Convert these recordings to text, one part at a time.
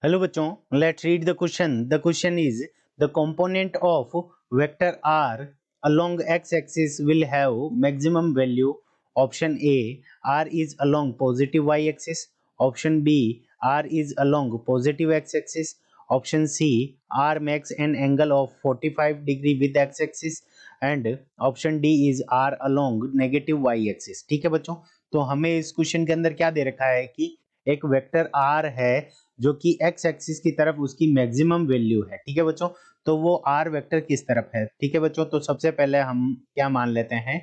Hello बच्चों, let's read the question. The question is the component of vector R along x axis will have maximum value. Option A, r is along positive y axis. Option B, r is along positive x axis. Option C, r makes an angle of 45 degree with x axis. And option D is r along negative y axis. ठीक है बच्चों, तो हमें इस question के अंदर क्या दे रखा है कि एक वेक्टर r है जो कि x एक्सिस की तरफ उसकी मैक्सिमम वैल्यू है। ठीक है बच्चों, तो वो r वेक्टर किस तरफ है। ठीक है बच्चों, तो सबसे पहले हम क्या मान लेते हैं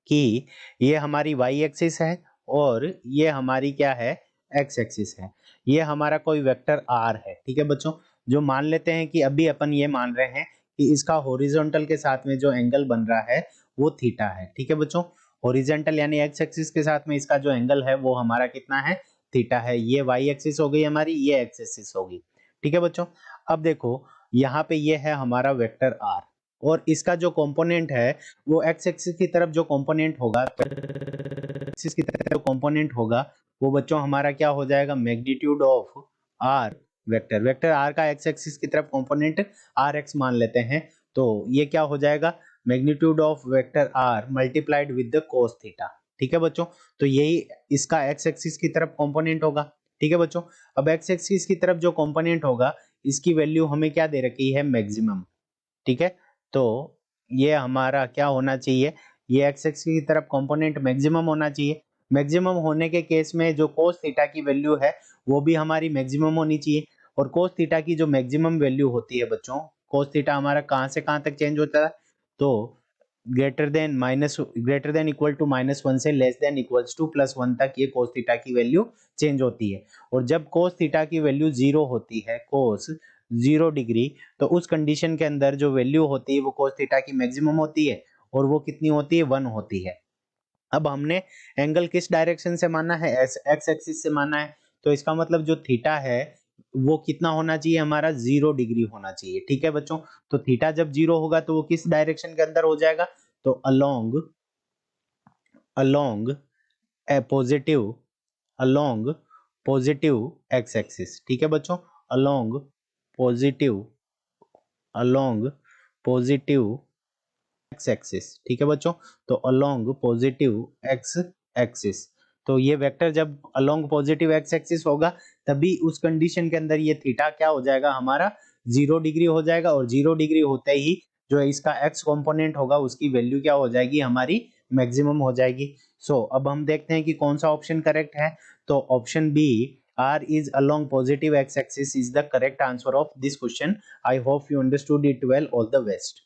कि ये हमारी y एक्सिस है और ये हमारी क्या है, x एक्सिस है। ये हमारा कोई वेक्टर r है। ठीक है बच्चों, जो मान लेते हैं कि अभी अपन ये मान रहे हैं कि इसका हॉरिजॉन्टल के साथ में जो एंगल बन रहा है वो थीटा है। ठीक है बच्चों, हॉरिजॉन्टल यानी x एक्सिस के साथ में इसका जो एंगल है वो हमारा कितना है, थीटा है। ये y एक्सिस हो गई हमारी, ये x एक्सिस होगी। ठीक है बच्चों, अब देखो यहाँ पे ये है हमारा वेक्टर r और इसका जो कंपोनेंट है वो x एक्सिस की तरफ जो कंपोनेंट होगा, एक्सिस की तरफ जो कंपोनेंट होगा वो बच्चों हमारा क्या हो जाएगा, magnitude of r vector. Vector r का x एक्सिस की तरफ कंपोनेंट rx मान लेते हैं, तो ये क्या हो जाएगा, magnitude of vector r multiplied with the cos theta. ठीक है बच्चों, तो यही इसका x एक्सिस की तरफ कंपोनेंट होगा। ठीक है बच्चों, अब x एक्सिस की तरफ जो कंपोनेंट होगा इसकी वैल्यू हमें क्या दे रखी है, मैक्सिमम। ठीक है, तो ये हमारा क्या होना चाहिए, ये x एक्सिस की तरफ कंपोनेंट मैक्सिमम होना चाहिए। मैक्सिमम होने के केस में जो cos थीटा की वैल्यू है वो भी हमारी मैक्सिमम होनी चाहिए। और cos थीटा की जो मैक्सिमम वैल्यू होती है बच्चों, cos थीटा हमारा कहाँ से कहाँ तक चेंज होता है, तो ग्रेटर देन इक्वल टू -1 से लेस देन इक्वल्स टू +1 तक ये cos थीटा की वैल्यू चेंज होती है। और जब cos थीटा की वैल्यू 0 होती है, cos 0 डिग्री, तो उस कंडीशन के अंदर जो वैल्यू होती है वो cos थीटा की मैक्सिमम होती है और वो कितनी होती है, 1 होती है। अब हमने एंगल किस डायरेक्शन से माना है, एक्स एक्सिस से माना है, तो इसका मतलब जो थीटा है वो कितना होना चाहिए, हमारा 0 डिग्री होना चाहिए। ठीक है बच्चों, तो थीटा जब 0 होगा तो वो किस डायरेक्शन के अंदर हो जाएगा, तो along along a positive along positive X axis. ठीक है बच्चों, along positive along positive X axis. ठीक है बच्चों, तो अलोंग पॉजिटिव एक्स एक्सिस, तो ये वेक्टर जब अलोंग पॉजिटिव एक्स एक्सिस होगा तभी उस कंडीशन के अंदर ये थीटा क्या हो जाएगा, हमारा 0 डिग्री हो जाएगा। और 0 डिग्री होते ही जो इसका एक्स कंपोनेंट होगा उसकी वैल्यू क्या हो जाएगी, हमारी मैक्सिमम हो जाएगी। सो अब हम देखते हैं कि कौन सा ऑप्शन करेक्ट है, तो option B, r is along positive x axis is the correct answer of this question. I hope you understood it well. All the best.